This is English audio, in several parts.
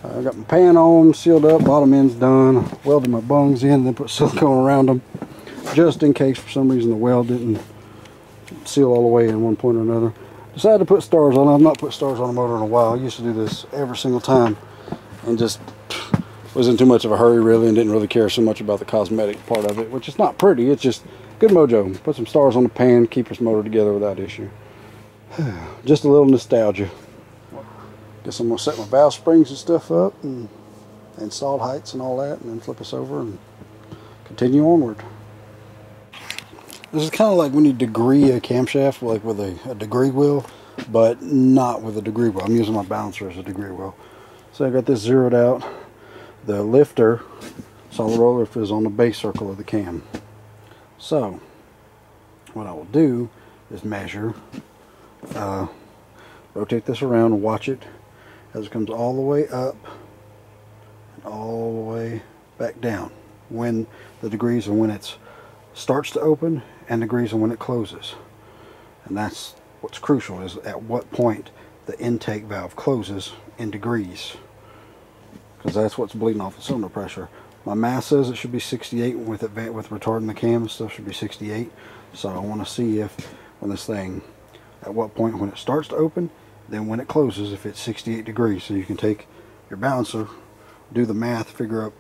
I got my pan on, sealed up, bottom end's done. Welded my bungs in, then put silicone around them, just in case for some reason the weld didn't seal all the way in one point or another. Decided to put stars on it. I've not put stars on a motor in a while. I used to do this every single time, and just wasn't too much of a hurry really, and didn't really care so much about the cosmetic part of it, which is not pretty. It's just good mojo. Put some stars on the pan, keep this motor together without issue. Just a little nostalgia. Guess I'm going to set my valve springs and stuff up and install heights and all that, and then flip us over and continue onward. This is kind of like when you degree a camshaft, like with a degree wheel, but not with a degree wheel. I'm using my balancer as a degree wheel. So I got this zeroed out. The lifter, solid roller lifter, is on the base circle of the cam. So what I will do is measure, rotate this around and watch it as it comes all the way up and all the way back down, when the degrees and when it starts to open, and degrees and when it closes. And that's what's crucial, is at what point the intake valve closes in degrees, because that's what's bleeding off the cylinder pressure. My math says it should be 68 with retarding the cam and stuff, should be 68. So I want to see if when this thing, at what point when it starts to open, then when it closes, if it's 68 degrees. So you can take your balancer, do the math, figure out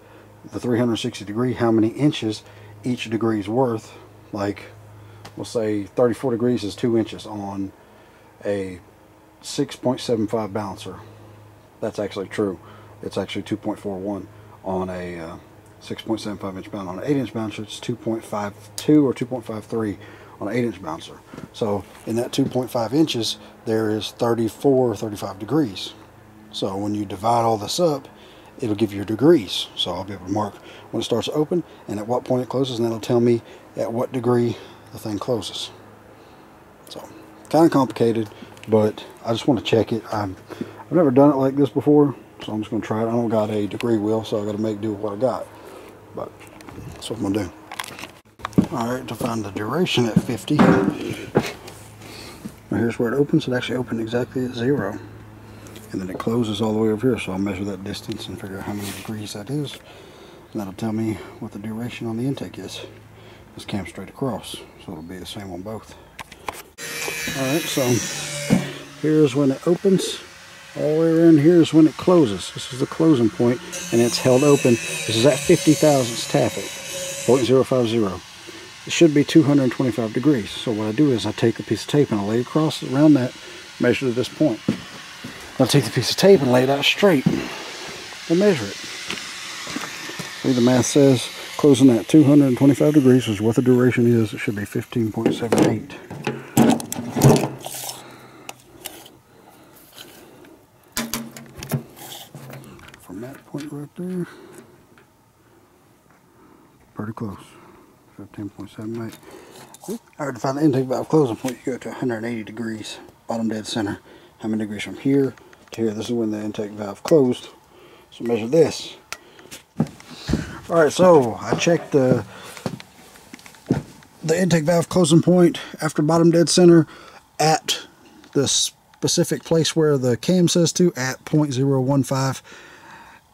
the 360 degree, how many inches each degree is worth. Like, we'll say 34 degrees is 2 inches on a 6.75 balancer. That's actually true. It's actually 2.41 on a 6.75 inch balancer. On an 8 inch balancer, it's 2.52 or 2.53 on an 8 inch balancer. So in that 2.5 inches, there is 34 or 35 degrees. So when you divide all this up, it'll give you degrees. So I'll be able to mark when it starts to open and at what point it closes, and that'll tell me at what degree the thing closes. So kind of complicated, but I just want to check it. I've never done it like this before, so I'm just going to try it. I don't got a degree wheel, so I got to make do with what I got, but that's what I'm going to do. Alright, to find the duration at 50, now here's where it opens. It actually opened exactly at 0, and then it closes all the way over here, so I'll measure that distance and figure out how many degrees that is, and that'll tell me what the duration on the intake is. This cam's straight across, so it'll be the same on both. Alright, so here's when it opens. All the way around here is when it closes. This is the closing point, and it's held open. This is at 50 thousandths taffet, 0.050. It should be 225 degrees. So what I do is I take a piece of tape and I lay across around that, measure to this point. I'll take the piece of tape and lay it out straight and measure it. See, the math says closing at 225 degrees is what the duration is. It should be 15.78. From that point right there, pretty close. 15.78. Alright, to find the intake valve closing point, you go to 180 degrees, bottom dead center. How many degrees from here to here? This is when the intake valve closed. So measure this. Alright, so I checked the intake valve closing point after bottom dead center at the specific place where the cam says to, at 0.015,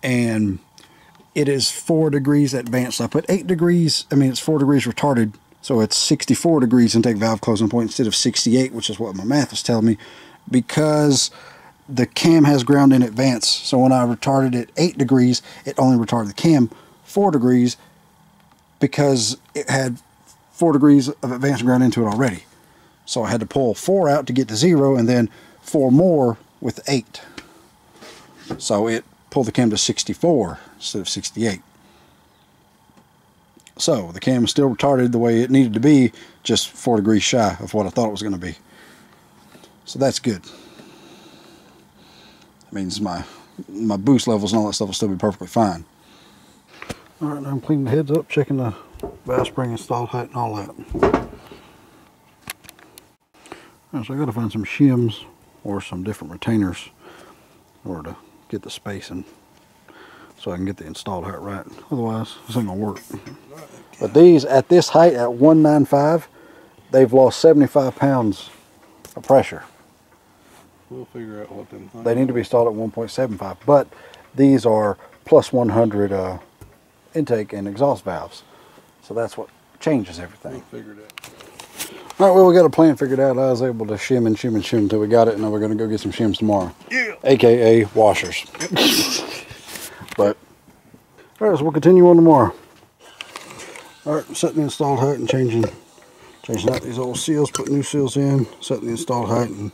and it is 4 degrees advanced. I put 8 degrees, it's 4 degrees retarded, so it's 64 degrees intake valve closing point instead of 68, which is what my math is telling me, because the cam has ground in advance. So when I retarded it 8 degrees, it only retarded the cam 4 degrees because it had 4 degrees of advanced ground into it already. So I had to pull 4 out to get to 0, and then 4 more with 8. So it pulled the cam to 64 instead of 68. So the cam is still retarded the way it needed to be, just 4 degrees shy of what I thought it was going to be. So that's good. That means my boost levels and all that stuff will still be perfectly fine. Alright, now I'm cleaning the heads up, checking the valve spring install height and all that. Right, so I got to find some shims or some different retainers in order to get the spacing so I can get the installed height right. Otherwise, this ain't gonna work. But these, at this height, at 195, they've lost 75 pounds of pressure. We'll figure out what them. They need to be installed at 1.75, but These are plus 100 intake and exhaust valves. So that's what changes everything. We'll figure it out. All right, well, we got a plan figured out. I was able to shim and shim and shim until we got it, and then we're going to go get some shims tomorrow. Yeah. AKA washers. But, all right, so we'll continue on tomorrow. All right, setting the installed height and changing out these old seals, putting new seals in, setting the installed height, and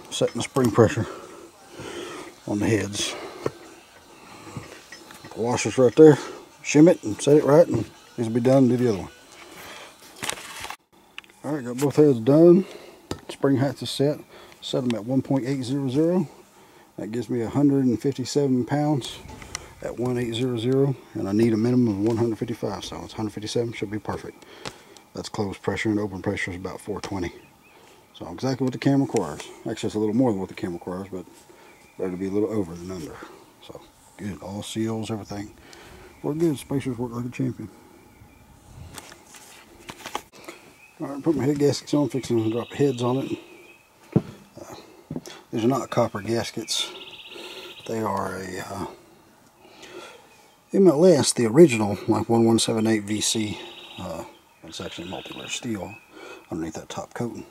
setting the spring pressure on the heads. The washer's right there. Shim it and set it right, and these will be done and do the other one. Alright, got both heads done. Spring heights is set. Set them at 1.800. That gives me 157 pounds at 1.800, and I need a minimum of 155, so it's 157, should be perfect. That's closed pressure, and open pressure is about 420. So exactly what the camera requires. Actually, it's a little more than what the camera requires, but better to be a little over than under. So good, all seals, everything. Work good, spacers work like a champion. Alright, put my head gaskets on, fixing to drop the heads on it. These are not copper gaskets. They are a MLS, the original, like 1178 VC. It's actually multi-layer steel underneath that top coating.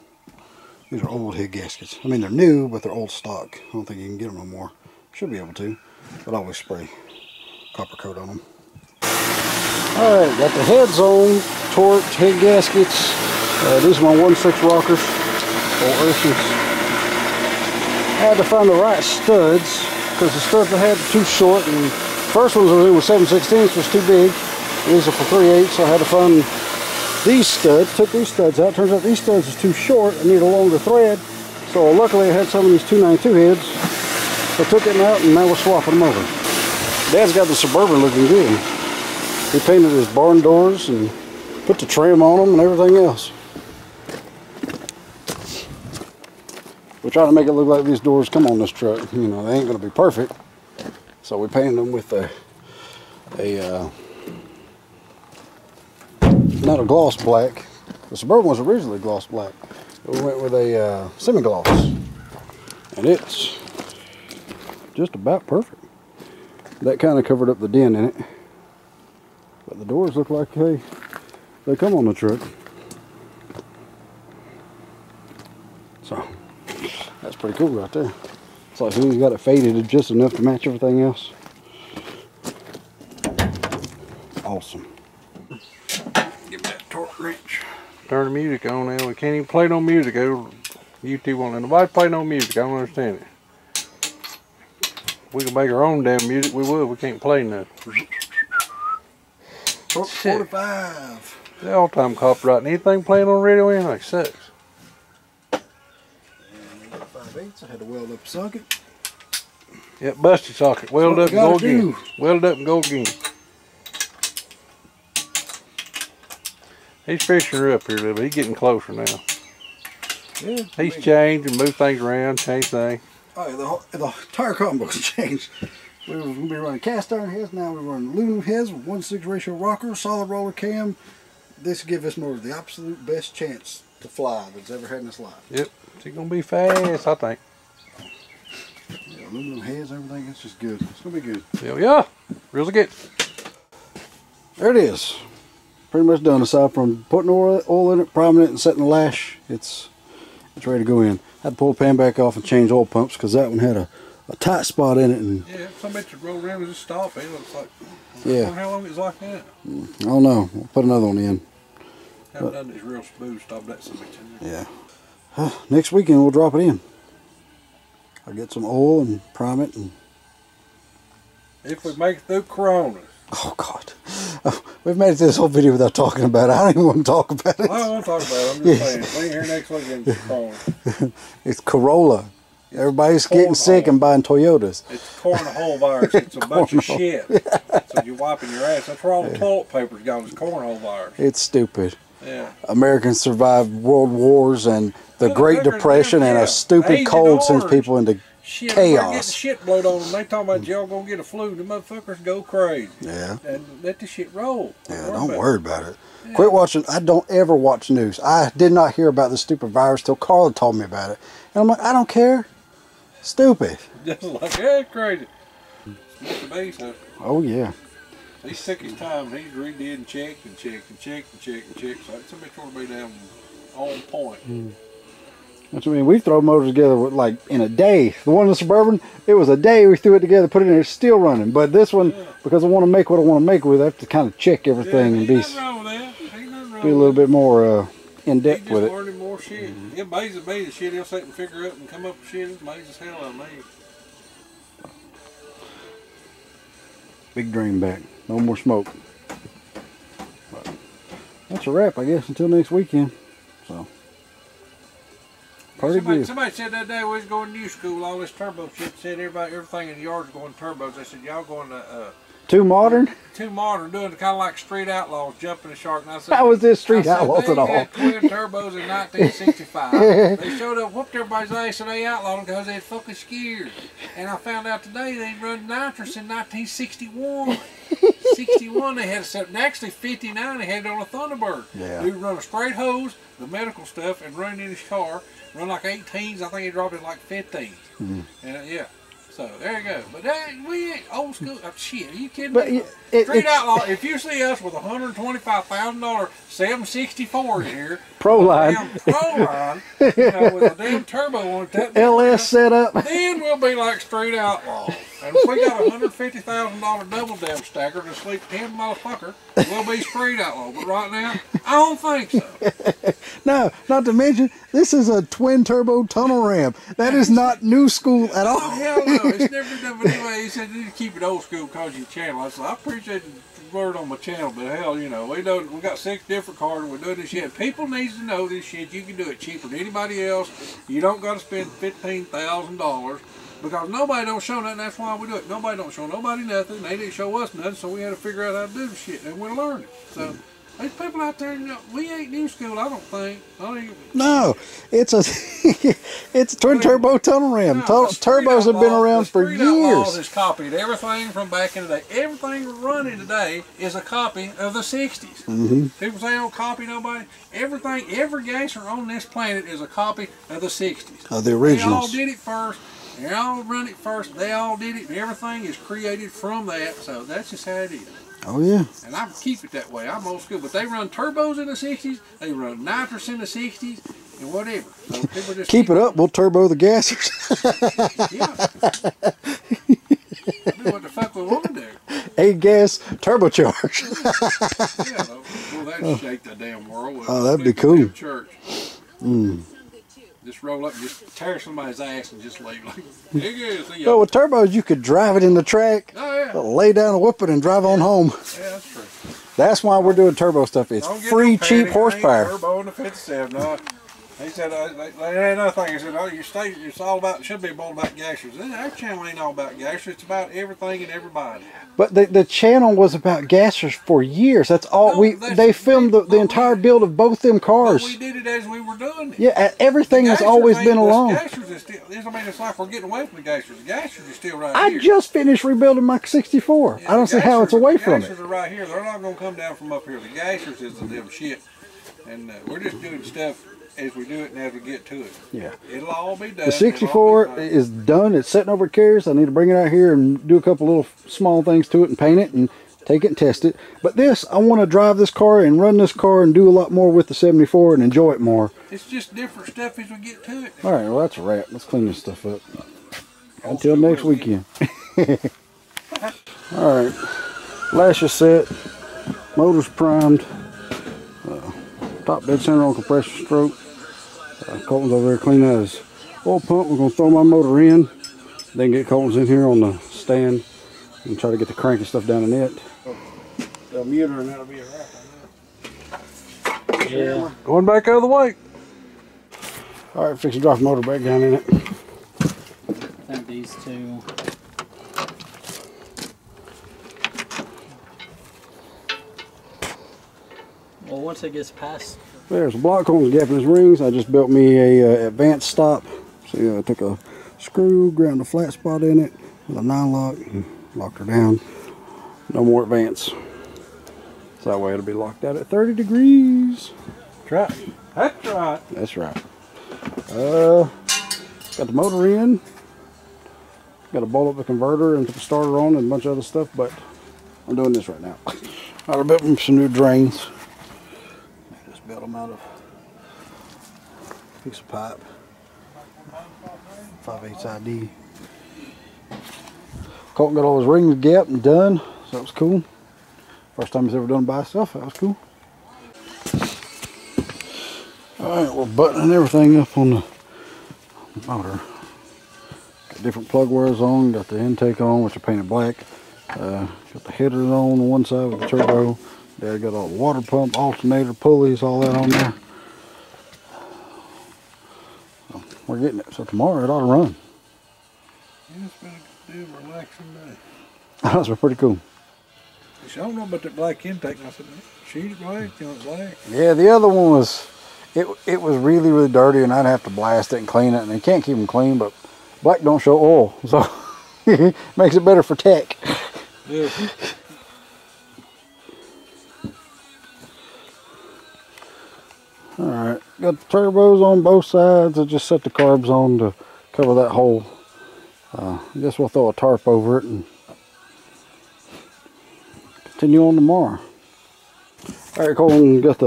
These are old head gaskets. I mean, they're new, but they're old stock. I don't think you can get them no more. Should be able to, but I always spray copper coat on them. Alright, got the heads on, torqued head gaskets. These are my 1/6 rockers, old Ursons. I had to find the right studs, because the studs I had were too short, and the first ones I was in with 7/16 was too big. These are for 3/8, so I had to find these studs. Took these studs out. Turns out these studs is too short. I need a longer thread. So luckily I had some of these 292 heads. I took them out, and now we're swapping them over. Dad's got the Suburban looking good. He painted his barn doors and put the trim on them and everything else. We're trying to make it look like these doors come on this truck. You know, they ain't going to be perfect. So we painted them with not a gloss black. The Suburban was originally gloss black. We went with a semi-gloss. And it's just about perfect. That kind of covered up the dent in it. But the doors look like they come on the truck. So that's pretty cool right there. It's like he's got it faded just enough to match everything else. Awesome. Give me that torque wrench. Turn the music on now. We can't even play no music. YouTube won't let nobody play no music. I don't understand it. If we could make our own damn music, we would. We can't play nothing. Torque 45. The all-time copyright. Anything playing on the radio, anything sucks. 5/8. I had to weld up a socket. Yep, busted socket. Weld up and go again. Weld up and go again. He's fishing her up here a little bit. He's getting closer now. Yeah, He's changed and moved things around, changed things. Oh, yeah, the entire combo's changed. We were going to be running cast iron heads. Now we're running aluminum heads with 1/6 ratio rocker, solid roller cam. This gives this motor the absolute best chance to fly that's ever had in its life. Yep, she's gonna be fast, I think. Yeah, aluminum heads, everything. It's just good. It's gonna be good. Yeah, really good. There it is. Pretty much done. Aside from putting oil in it, priming it, and setting the lash, it's ready to go in. I had to pull the pan back off and change oil pumps because that one had a tight spot in it. And yeah, somebody should roll around and just stop it. It looks like. Yeah. How long it's like that? I don't know. We'll put another one in. Haven't done this real smooth. Stop that so much in there. Yeah. Next weekend we'll drop it in. I'll get some oil and prime it. And if we make it through Corona. Oh God, we've made it to this whole video without talking about it. I don't even want to talk about it. I don't want to talk about it. I'm just saying. We ain't here next weekend. It's Corona. It's Corolla. Everybody's getting sick and buying Toyotas. It's cornhole virus. It's a bunch of shit. So you're wiping your ass. That's where all the toilet paper's gone. It's cornhole virus. It's stupid. Yeah. Americans survived world wars and the Great Depression and a stupid cold sends people into shit, chaos. Getting shit blowed on them. They talking about y'all gonna get a flu. The motherfuckers go crazy. Yeah. And let the shit roll. Yeah, don't worry about it. Yeah. Quit watching. I don't ever watch news. I did not hear about this stupid virus till Carla told me about it. And I'm like, I don't care. Stupid. Just like, yeah, crazy. Used to be, so. Oh yeah. He took his time and he redid and checked and checked and checked and checked and checked. So it's somebody trying to be damn on point. That's what I mean. We throw motors together with, like in a day. The one in the Suburban, it was a day we threw it together, put it in, it's still running. But this one, because I want to make what I want to make with it, I have to kind of check everything and be a little bit more in depth with it. Learning more shit. It amazes me the shit he'll sit and figure out and come up with shit. It amazes hell out of me. Big drain back. No more smoke. But that's a wrap, I guess, until next weekend. So, somebody said that day we was going to new school, all this turbo shit, said everything in the yard's going turbos. They said, y'all going to... too modern? Too modern, doing kind of like Street Outlaws, jumping the shark. And I said, how was this Street Outlaws at all? They had twin turbos in 1965. They showed up, whooped everybody's ass, and they outlawed them because they had fucking scared. And I found out today they run nitrous in 1961. 61, they had set, and actually 59, they had it on a Thunderbird. Yeah. We run a straight hose, the medical stuff, and run in his car. Run like 18s, I think he dropped it like 15s. And yeah. So there you go. But we ain't old school. Shit, are you kidding me? Street Outlaw, if you see us with $125,000 764 here, Pro-Line, Pro-Line, you know, with a damn turbo on it, LS setup, then we'll be like Street Outlaw. And if we got a $150,000 double damn stacker to sleep 10 motherfucker, we'll be Street Outlaw. But right now, I don't think so. No, not to mention, this is a twin turbo tunnel ramp. That is not new school at all. Oh, hell no. It's never been done. But anyway, he said, you need to keep it old school because your channel. I said, I appreciate the word on my channel, but hell, you know, we got 6 different cars and we're doing this shit. People need to know this shit. You can do it cheaper than anybody else. You don't got to spend $15,000 because nobody don't show nothing. That's why we do it. Nobody don't show nobody nothing. They didn't show us nothing, so we had to figure out how to do the shit, and we're learning. So, there's people out there, you know, we ain't new school, I don't think. No, it's a twin turbo tunnel ram. Turbos have been around for years. Outlaws has copied everything from back in the day. Everything running today is a copy of the 60s. People say they don't copy nobody. Everything, every gasser on this planet is a copy of the 60s. Of the originals. They all did it first. They all run it first. They all did it. And everything is created from that. So that's just how it is. Oh yeah. And I keep it that way. I'm old school. But they run turbos in the 60s. They run nitrous in the 60s. And whatever. So people just keep it up. We'll turbo the gassers. Yeah. Do what the fuck we want to do. A-gas turbocharge. Yeah. Well, that'd shake the damn world. Oh, that'd be cool. Church. Just roll up and just tear somebody's ass and just leave. Like, well, with turbos, you could drive it in the track, lay down a whooping, and drive on home. Yeah, that's true. That's why we're doing turbo stuff. It's free, cheap horsepower. Turbo in the 57. No, he said, another thing, he said, oh, your state, it's all about, should be all about gassers. Our channel ain't all about gassers. It's about everything and everybody. But the channel was about gassers for years. That's all they filmed the entire build of both them cars. But we did it as we were doing it. Yeah, everything has always been along. Gassers is still, I mean, it's like we're getting away from the gassers. The gassers is still right here. I just finished rebuilding my 64. Yeah, I don't see how it's away from it. The gassers are right here. They're not going to come down from up here. The gassers is the damn shit. And we're just doing stuff as we do it and as we get to it. Yeah. It'll all be done. The 64 is done. It's sitting over at Carrie's. I need to bring it out here and do a couple little small things to it and paint it and take it and test it. But this, I want to drive this car and run this car and do a lot more with the 74 and enjoy it more. It's just different stuff as we get to it. All right, well, that's a wrap. Let's clean this stuff up. Until next weekend. All right. Lash is set. Motor's primed. Top dead center on compressor stroke. Colton's over there cleaning out his oil pump. We're going to throw my motor in. Then get Colton's in here on the stand and try to get the cranky stuff down in it. The muter and that'll be a wrap. Yeah. Going back out of the way. All right, fix to drop the motor back down in it. I think these two. Well, once it gets past. There's a block hole's gap in his rings. I just built me a advanced stop. So I took a screw, ground a flat spot in it with a 9-lock and locked her down. No more advance. So that way it'll be locked out at 30 degrees. That's right. That's right. That's right. Got the motor in. Got to bolt up the converter and put the starter on and a bunch of other stuff, but I'm doing this right now. I built them some new drains. Just built them out of a piece of pipe. 5/8 ID. Colton got all his rings gapped and done, so that was cool. First time he's ever done by himself, that was cool. Alright, we're buttoning everything up on the motor. Got different plug wires on, got the intake on, which are painted black. Got the headers on one side with the turbo. There, got all the water pump, alternator, pulleys, all that on there. So we're getting it. So tomorrow it ought to run. Yeah, it's been a good, relaxing day. That's been pretty cool. I don't know about that black intake. And I said, sheet black, you know, it's black. Yeah, the other one was, it was really, really dirty, and I'd have to blast it and clean it, and you can't keep them clean, but black don't show oil, so it makes it better for tech. Yeah. Alright, got the turbos on both sides. I just set the carbs on to cover that hole. I guess we'll throw a tarp over it and continue on tomorrow. Alright, Colton got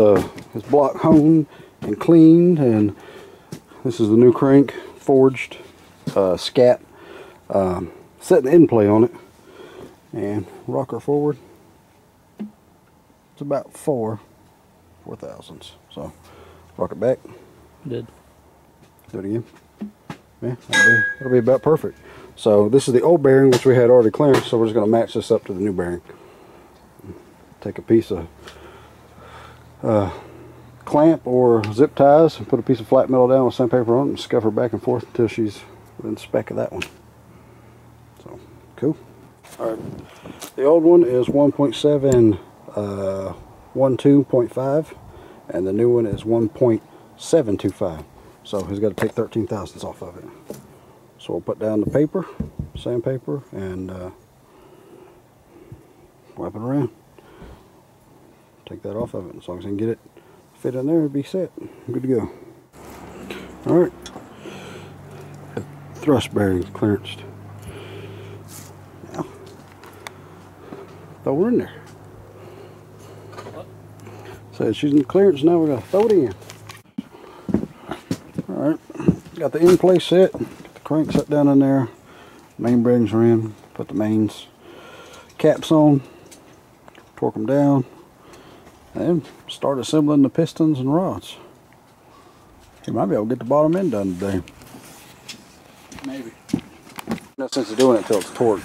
his block honed and cleaned, and this is the new crank, forged, scat. Setting the end play on it, and rocker forward. It's about 4 thousandths. So rock it back. Did. Do it again. Yeah, that'll be about perfect. So this is the old bearing, which we had already clearance, so we're just going to match this up to the new bearing. Take a piece of clamp or zip ties and put a piece of flat metal down with sandpaper on it and scuff her back and forth until she's within the spec of that one. So, cool. Alright, the old one is 1.7 12.5, and the new one is 1.725. So he's got to take 13 thousandths off of it. So we'll put down the paper, sandpaper, and wipe it around. Take that off of it. As long as I can get it fit in there, it'll be set. Good to go. Alright. Thrust bearings clearanced. Now, throw her in there. So she's in clearance now, we're going to throw it in. Alright, got the end plate set, got the crank set down in there, main bearings are in, put the mains caps on, torque them down, and start assembling the pistons and rods. You might be able to get the bottom end done today. Maybe. No sense of doing it until it's torqued.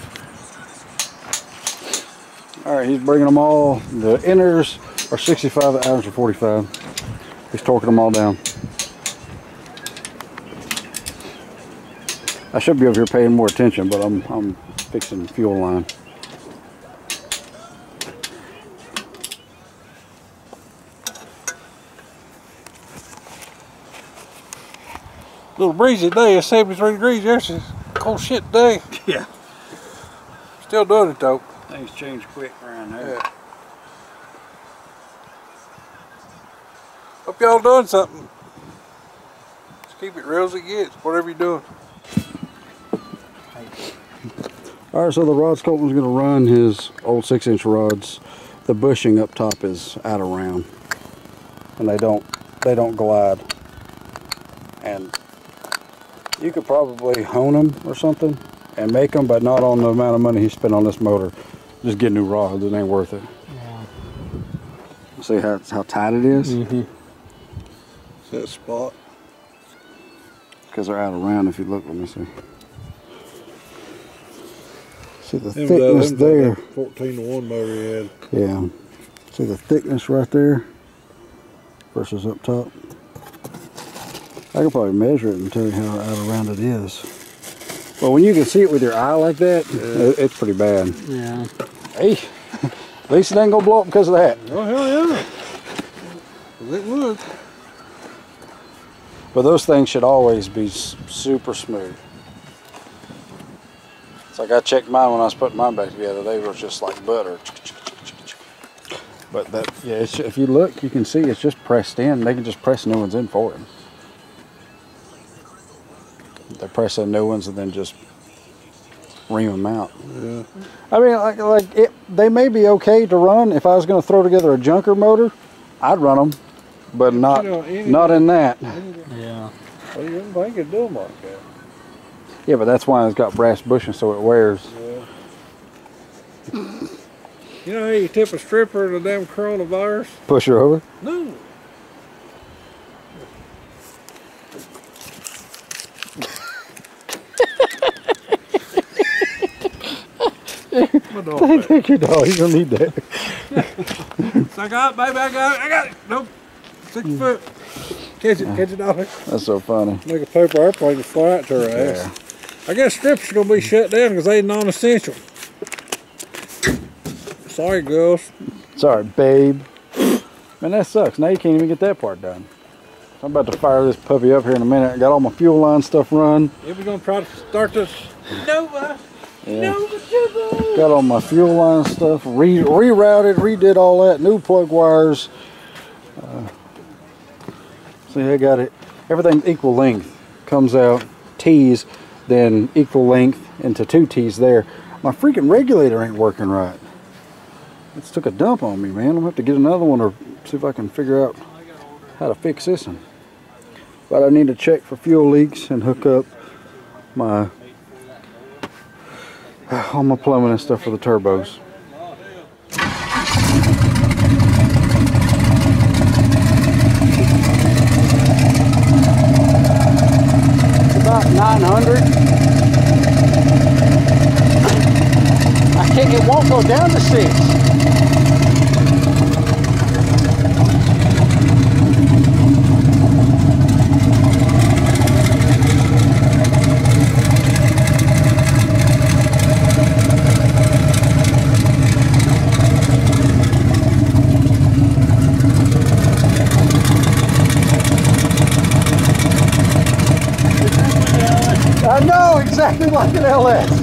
Alright, he's bringing them all, the inners are 65, the outers are 45. He's torquing them all down. I should be over here paying more attention, but I'm fixing the fuel line. Little breezy day. It's 73 degrees. There's a cold shit day. Yeah. Still doing it though. Things change quick around here. Yeah. Hope y'all doing something. Just keep it real as it gets, whatever you're doing. Alright, so the rods Colton's going to run his old 6-inch rods. The bushing up top is out of round, and they don't glide. And you could probably hone them or something and make them, but not on the amount of money he spent on this motor. Just get new rods, it ain't worth it. Yeah. See how tight it is? Mm-hmm. That spot. Because they're out of round. If you look, let me see. See the thickness there. 14-to-1 motor he had. Yeah. See the thickness right there versus up top. I could probably measure it and tell you how out of round it is. Well, when you can see it with your eye like that, yeah, it's pretty bad. Yeah. Hey, at least it ain't gonna blow up because of that. Oh, hell yeah. It would. But those things should always be super smooth. It's like I checked mine when I was putting mine back together. They were just like butter. But that, yeah, if you look, you can see it's just pressed in. They can just press new ones in for it. They press in new ones and then just ream them out. Yeah. I mean, they may be okay to run. If I was going to throw together a junker motor, I'd run them, but not in that. Yeah. Well, you wouldn't think it'd do them like that. Yeah, but that's why it's got brass bushing so it wears. Yeah. You know how you tip a stripper in the damn coronavirus? Push her over. No. Take your dog. He's gonna need that. So I got it, baby. I got it. Nope. 6 foot. Catch it, dog. That's so funny. Make a paper airplane to fly it to her ass. Yeah. I guess strips are gonna be shut down because they non-essential. Sorry, girls. Sorry, babe. Man, that sucks. Now you can't even get that part done. I'm about to fire this puppy up here in a minute. I got all my fuel line stuff run. Yeah, we're gonna try to start this Nova. Yeah. Got all my fuel line stuff rerouted, redid all that, new plug wires. See, I got it. Everything's equal length. Comes out T's, then equal length into 2 T's there. My freaking regulator ain't working right. It's took a dump on me, man. I'm gonna have to get another one or see if I can figure out how to fix this one. But I need to check for fuel leaks and hook up my all my plumbing and stuff for the turbos. It's about 900. It won't go down to 6. I know, exactly like an LS.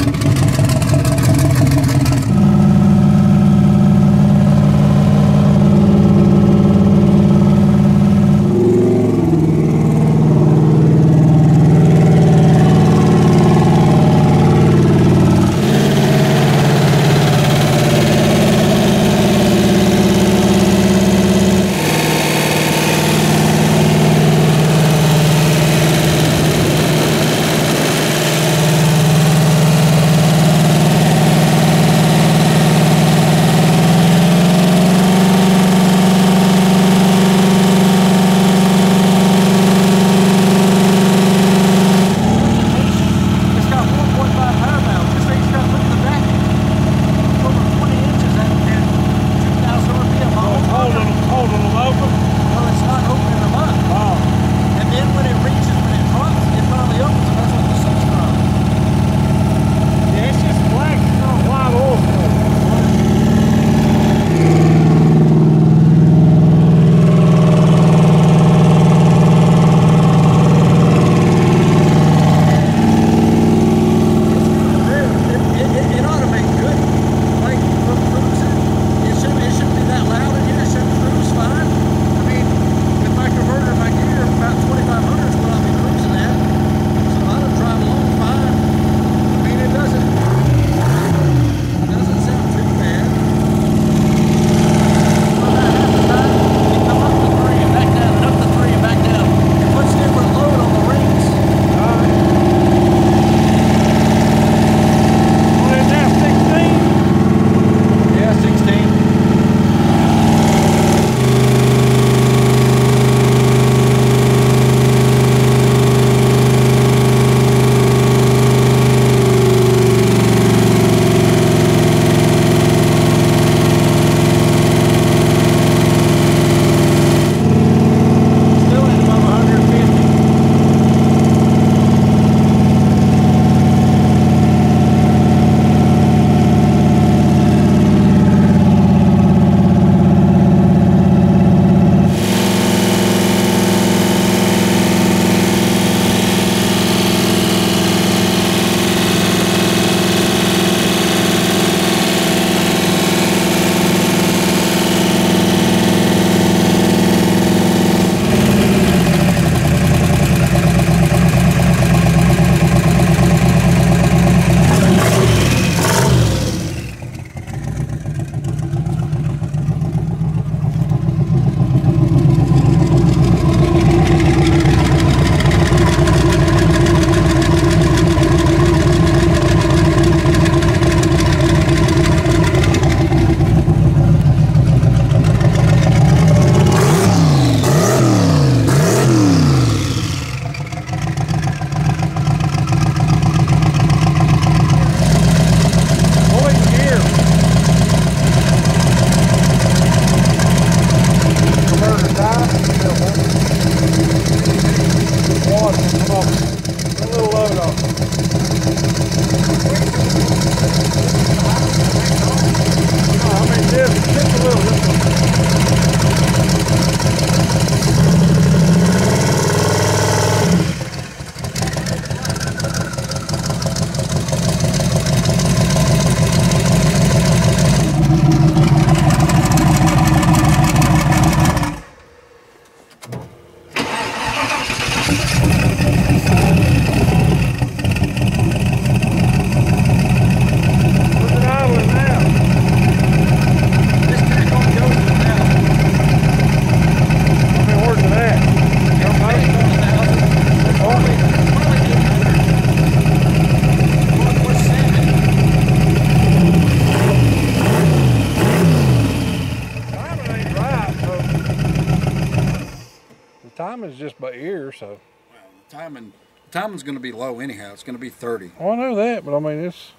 timing's just by ear, so. Well, the timing's going to be low anyhow. It's going to be 30. Well, I know that, but I mean, it's.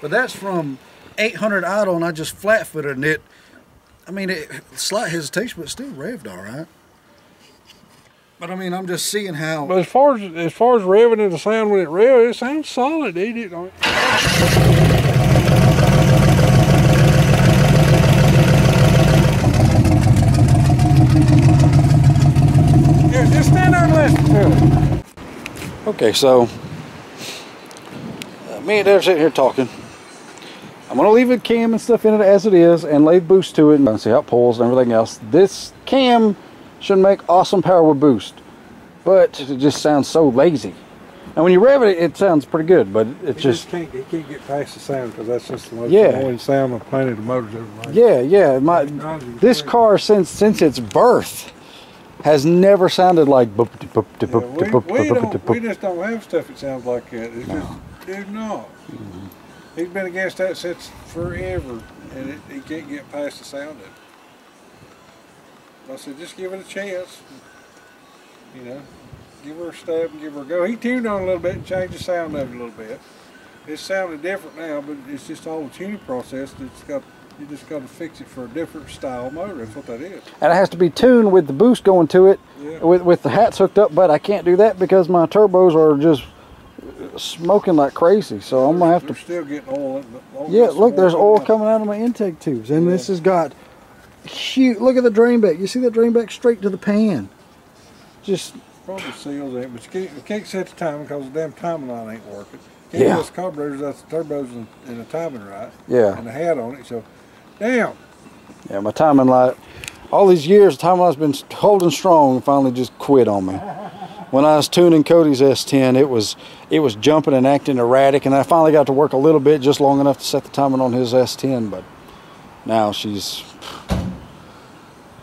But that's from 800 idle, and I just flat-footed, and it, I mean, slight hesitation, but still revved all right. But I mean, I'm just seeing how. But as far as revving and the sound when it revs, it sounds solid, dude. It don't. Yeah, just stand there and listen to it. Okay, so me and Dad are sitting here talking. I'm going to leave the cam and stuff in it as it is and lay boost to it and see how it pulls and everything else. This cam should make awesome power with boost, but it just sounds so lazy. And when you rev it, it sounds pretty good, but it just can't get past the sound because that's just the most Yeah. annoying sound on the planet of motors ever made. yeah. This car since its birth has never sounded like boop, boop, boop, boop, boop, boop, We boop. just don't have stuff that sounds like that. It's just, dude, no. He's been against that since forever, and he can't get past the sound of it. I said, just give it a chance. You know, give her a stab and give her a go. He tuned on a little bit and changed the sound of it a little bit. It's sounding different now, but it's just all the tuning process. You just got to fix it for a different style motor. That's what that is. And it has to be tuned with the boost going to it, Yeah. with the hats hooked up, but I can't do that because my turbos are just smoking like crazy. So I'm gonna have They're to. still getting oil. Yeah, look, there's oil coming out of my intake tubes, and this has got huge. Look at the drain back. You see that drain back straight to the pan. Just Probably seals in, but you can't set the timing because the damn timing line ain't working. Can't Yeah. use carburetors, that's the turbos and the timing right. Yeah. And the hat on it, so damn. yeah, my timing light. All these years, the timing light's been holding strong, and finally just quit on me. When I was tuning Cody's S10, it was jumping and acting erratic, and I finally got to work a little bit, just long enough to set the timing on his S10. But now she's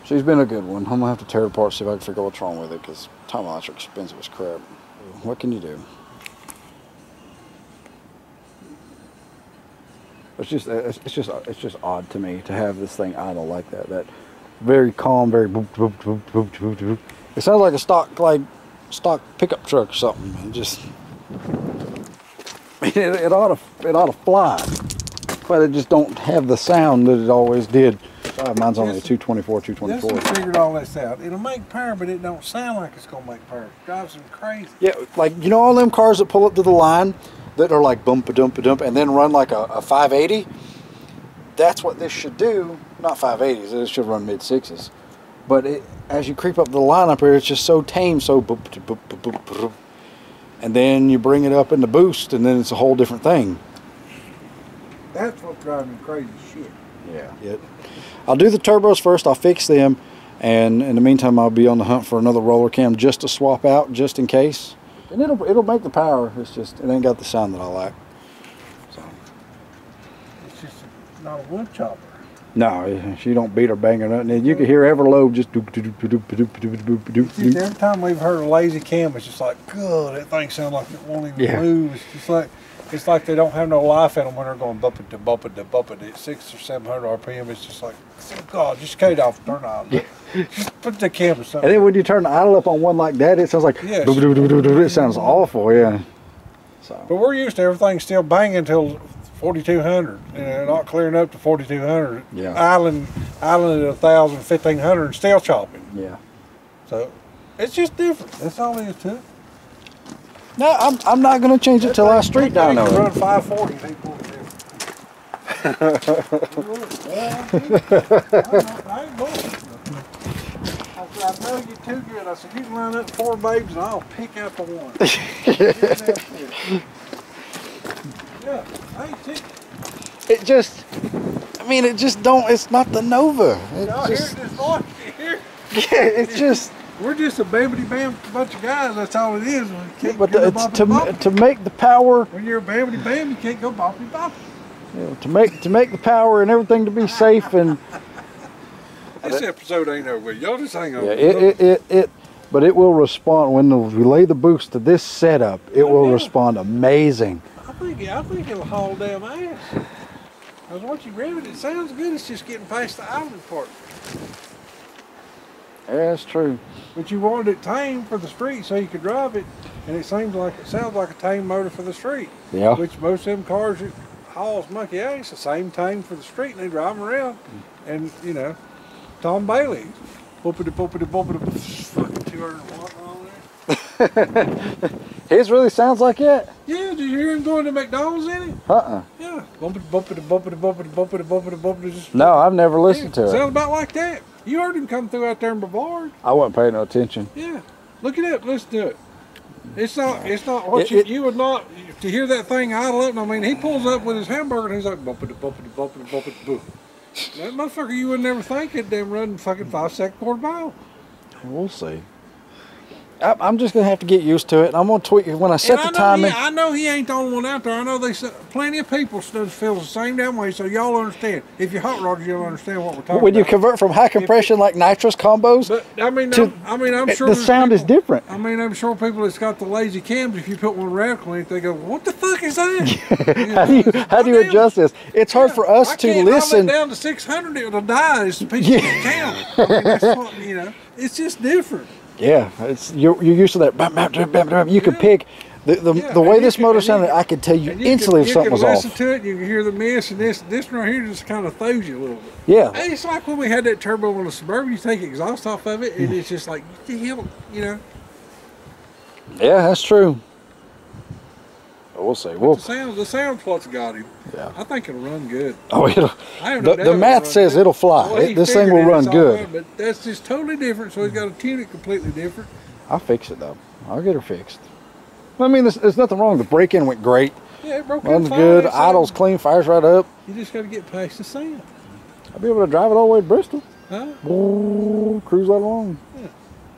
been a good one. I'm gonna have to tear it apart, see if I can figure out what's wrong with it, because timing lights are expensive as crap. What can you do? It's just odd to me to have this thing idle like that. That very calm, very boop, boop, boop, boop, boop, boop. It sounds like a stock pickup truck or something. It just, I mean, it ought to fly, but it just don't have the sound that it always did. Mine's only a 224, 224. Yes, we figured all this out. It'll make power, but it don't sound like it's gonna make power. It drives them crazy. Yeah, like, you know all them cars that pull up to the line that are like bump a dump a dump and then run like a 580? That's what this should do. Not 580s, it should run mid 6s. But as you creep up the line up here, it's just so tame, so boop, boop, boop, boop, boop. And then you bring it up in the boost, and then it's a whole different thing. That's what's driving me crazy shit. Yeah. I'll do the turbos first, I'll fix them, and in the meantime I'll be on the hunt for another roller cam just to swap out, just in case. And it'll make the power, it's just, it ain't got the sound that I like. So. It's just not a wood chopper. No, she don't beat or bang or nothing. You can hear every lobe just doop doop doop doop doop doop doop doop. Every time we've heard a lazy cam, it's just like, God, that thing sounds like it won't even move. It's just like, it's like they don't have no life in them when they're going bump it to bump it to bump it at 600 or 700 RPM. It's just like, God, just cut it off, turn it off. Just put the cam or something. And then when you turn the idle up on one like that, it sounds like Yes. doop, doop, doop, doop, doop. It sounds awful, yeah. So. But we're used to everything still banging until 4,200. You know, not clearing up to 4,200. Yeah. Island at 1,000, 1,500, and still chopping. Yeah. So it's just different. That's all it is to it. No, I'm not gonna change it till I street dyno Run it. 540. They pull it I ain't bullshit. I know you're too good. I said, you can line up 4 babes and I'll pick out the one. Yeah, I ain't sick. It just, I mean, it just don't. It's not the Nova. Y'all hear this voice? Here. Yeah, it's just. We're just a babbity-bam bunch of guys. That's all it is. We can't But go it's boppity-boppity. to make the power. When you're a babbity-bam, you can't go boppity-boppity. You know, to make the power and everything to be safe and. This episode ain't over with. Y'all just hang on. Yeah, but it will respond when we lay the boost to this setup. It will respond amazing. I think it'll haul damn ass. Because once you rev it, it sounds good. It's just getting past the idling part. Yeah, that's true. But you wanted it tame for the street so you could drive it, and it sounds like a tame motor for the street. Yeah. Which most of them cars that hauls monkey ass the same tame for the street, and they drive them around, and you know, Tom Bailey, boopity boopity boopity, fucking 200 watt on there. His really sounds like it. Yeah, did you hear him going to McDonald's in it? Yeah, bumpity bumpity bumpity bumpity bumpity bumpity bumpity. Just No, I've never listened to it. Sounds about like that. You heard him come through out there in Brevard. I wasn't paying no attention. Yeah, look it up. Listen to it. It's not what you would not to hear that thing idle up. I mean, he pulls up with his hamburger and he's like bumpity bumpity bumpity bumpity boom. That motherfucker, you would never think it damn running fucking 5-second quarter mile. We'll see. I'm just gonna have to get used to it. I'm gonna tweak it when I set the timing. I know he ain't the only one out there. I know plenty of people still feel the same damn way. So y'all understand. If you're hot rodders, you'll understand what we're talking about. When you convert from high compression like nitrous combos, but I'm sure the sound is different. I mean, I'm sure people that's got the lazy cams, if you put one radical in it, they go, "What the fuck is that?" How do you adjust this? It's hard for us to listen. I down to 600, it'll die. It's a piece of cam. I mean, that's what, you know. It's just different. Yeah, you're used to that. Bam, bam, bam, bam, bam. You can pick the way this motor sounded. I could tell you instantly if something was off. You can listen to it. You can hear the miss, and this right here just kind of throws you a little bit. Yeah. Hey, it's like when we had that turbo on the Suburban. You take exhaust off of it, and it's just like, what the hell, you know. Yeah, that's true. We'll see. The sound's what's got him. Yeah. I think it'll run good. Oh, the math says it'll fly. Well, this thing will run good. Right, but that's just totally different, so he's got to tune it completely different. I'll fix it, though. I'll get her fixed. I mean, there's nothing wrong. The break-in went great. Yeah, it broke in runs fine. good. Idle's clean. Fires right up. You just got to get past the sound. I'll be able to drive it all the way to Bristol. Huh? Ooh, cruise right along. Yeah.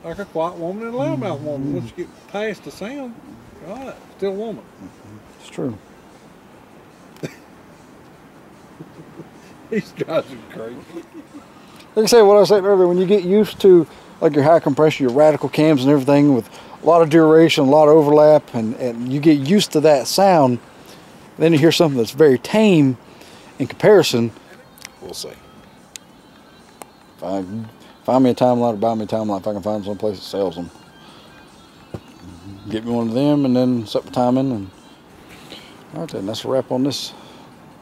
Like a quiet woman and a loudmouth woman. Once you get past the sound, right, still a woman. It's true. He's driving crazy. Like I said, what I was saying earlier, when you get used to like your high compression, your radical cams and everything with a lot of duration, a lot of overlap, and you get used to that sound, then you hear something that's very tame in comparison, we'll see. Find me a timeline or buy me a timeline if I can find some place that sells them. Get me one of them and then set the timing. And all right, then that's a wrap on this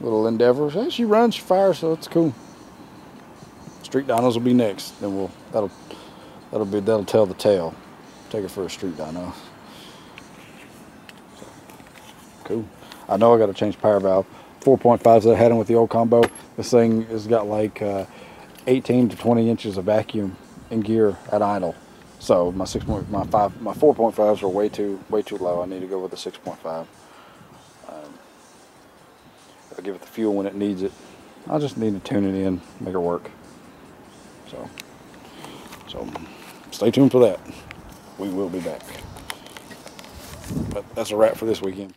little endeavor. Hey, she runs, she fires, so it's cool. Street dynos will be next. Then that'll tell the tale. Take it for a street dyno. So, cool. I know I got to change power valve. 4.5s that I had in with the old combo. This thing has got like 18 to 20 inches of vacuum in gear at idle. So my 4.5s are way too low. I need to go with the 6.5. I'll give it the fuel when it needs it. I just need to tune it in, make it work. So stay tuned for that. We will be back. But that's a wrap for this weekend.